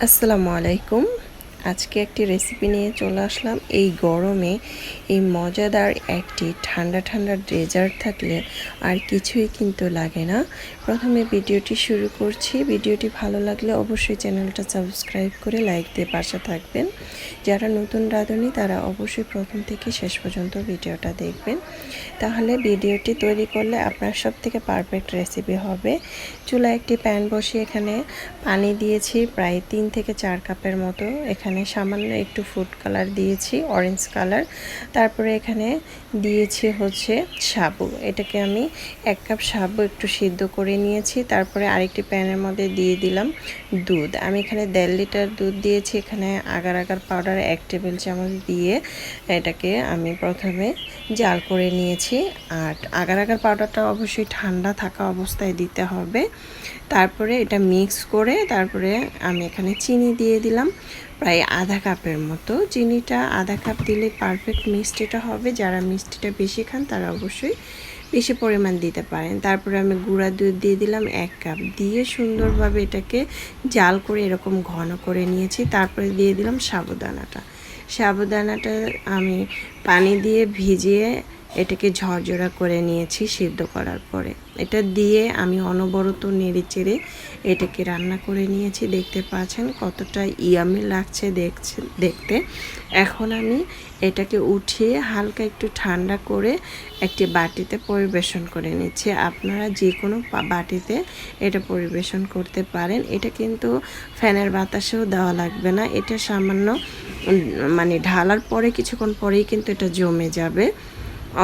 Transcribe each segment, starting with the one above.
আসসালামু আলাইকুম। আজকে একটি রেসিপি নিয়ে চলে আসলাম। এই গরমে এই মজাদার একটি ঠান্ডা ঠান্ডা ডেজার্ট থাকলে আর কিছুই কিন্তু লাগে না। প্রথমে ভিডিওটি শুরু করছি। ভিডিওটি ভালো লাগলে অবশ্যই চ্যানেলটা সাবস্ক্রাইব করে লাইক দিয়ে পাশে থাকবেন। যারা নতুন রাঁধুনি তারা অবশ্যই প্রথম থেকে শেষ পর্যন্ত ভিডিওটা দেখবেন, তাহলে ভিডিওটি তৈরি করলে আপনার সব থেকে পারফেক্ট রেসিপি হবে। চুলায় একটি প্যান বসিয়ে এখানে পানি দিয়েছি প্রায় 3 থেকে 4 কাপের মতো। এখানে সামান্য একটু ফুড কালার দিয়েছি, অরেঞ্জ কালার। তারপরে এখানে দিয়েছি হচ্ছে সাবু। এটাকে আমি 1 কাপ সাবু একটু সিদ্ধ করে নিয়েছি। তারপরে আরেকটি প্যানের মধ্যে দিয়ে দিলাম দুধ। আমি এখানে 1.5 লিটার দুধ দিয়েছি। এখানে আগার আগার পাউডার 1 টেবিল চামচ দিয়ে এটাকে আমি প্রথমে জাল করে নিয়েছি। আর আগার আগার পাউডারটা অবশ্যই ঠান্ডা থাকা অবস্থায় দিতে হবে। তারপরে এটা মিক্স করে তারপরে আমি এখানে চিনি দিয়ে দিলাম প্রায় আধা কাপের মতো। চিনিটা আধা কাপ দিলে পারফেক্ট মিষ্টিটা হবে। যারা মিষ্টিটা বেশি খান তারা অবশ্যই বেশি পরিমাণ দিতে পারেন। তারপরে আমি গুঁড়া দুধ দিয়ে দিলাম 1 কাপ, দিয়ে সুন্দরভাবে এটাকে জাল করে এরকম ঘন করে নিয়েছি। তারপরে দিয়ে দিলাম সাবুদানাটা আমি পানি দিয়ে ভিজিয়ে এটাকে ঝরঝরা করে নিয়েছি সিদ্ধ করার পরে। এটা দিয়ে আমি অনবরত নেড়েচেড়ে এটাকে রান্না করে নিয়েছি। দেখতে পাচ্ছেন কতটা ইয়ামি লাগছে দেখতে। এখন আমি এটাকে উঠিয়ে হালকা একটু ঠান্ডা করে একটি বাটিতে পরিবেশন করে নিচ্ছি। আপনারা যে কোনো বাটিতে এটা পরিবেশন করতে পারেন। এটা কিন্তু ফ্যানের বাতাসেও দেওয়া লাগবে না। এটা সামান্য মানে ঢালার পরে কিছুক্ষণ পরেই কিন্তু এটা জমে যাবে।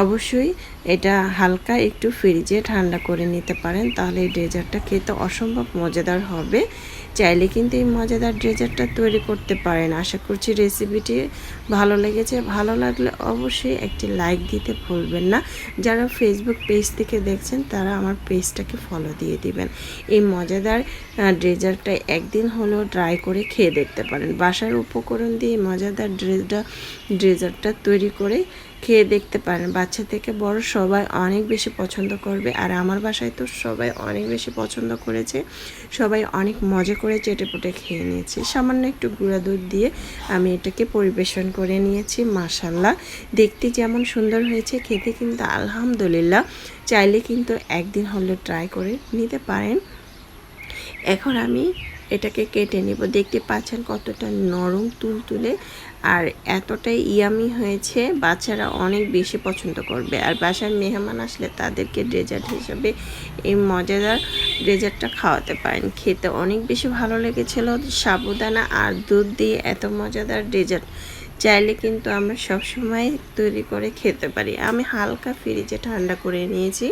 অবশ্যই এটা হালকা একটু ফ্রিজে ঠান্ডা করে নিতে পারেন, তাহলে এই ডেজার্টটা খেতে অসম্ভব মজাদার হবে। চাইলে কিন্তু এই মজাদার ডেজার্টটা তৈরি করতে পারেন। আশা করছি রেসিপিটি ভালো লেগেছে। ভালো লাগলে অবশ্যই একটি লাইক দিতে ভুলবেন না। যারা ফেসবুক পেজ থেকে দেখছেন তারা আমার পেজটাকে ফলো দিয়ে দিবেন। এই মজাদার ডেজার্টটা একদিন হলেও ট্রাই করে খেয়ে দেখতে পারেন। বাসার উপকরণ দিয়ে মজাদার ডেজার্টটা তৈরি করে খেয়ে দেখতে পারেন। বাচ্চা থেকে বড় সবাই অনেক বেশি পছন্দ করবে। আর আমার বাসায় তো সবাই অনেক বেশি পছন্দ করেছে, সবাই অনেক মজা করে চেটেপুটে খেয়ে নিয়েছে। সামান্য একটু গুঁড়া দুধ দিয়ে আমি এটাকে পরিবেশন করে নিয়েছি। মাশাআল্লাহ, দেখতে যেমন সুন্দর হয়েছে, খেতে কিন্তু আলহামদুলিল্লাহ। চাইলে কিন্তু একদিন হলে ট্রাই করে নিতে পারেন। এখন আমি এটাকে কেটে নেব। দেখতে পাচ্ছেন কতটা নরম তুলতুলে আর এতটাই ইয়ামি হয়েছে, বাচ্চারা অনেক বেশি পছন্দ করবে। আর বাসায় মেহমান আসলে তাদেরকে ডেজার্ট হিসেবে এই মজাদার ডেজার্টটা খাওয়াতে পারেন। খেতে অনেক বেশি ভালো লেগেছিল। সাবুদানা আর দুধ দিয়ে এত মজাদার ডেজার্ট চাইলে কিন্তু আমরা সবসময় তৈরি করে খেতে পারি। আমি হালকা ফ্রিজে ঠান্ডা করে নিয়েছি,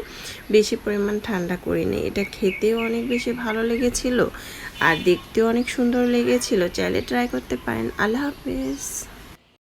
বেশি পরিমাণ ঠান্ডা করিনি। এটা খেতেও অনেক বেশি ভালো লেগেছিল আর দেখতেও অনেক সুন্দর লেগেছিল। চাইলে ট্রাই করতে পারেন। আল্লাহ হাফেজ।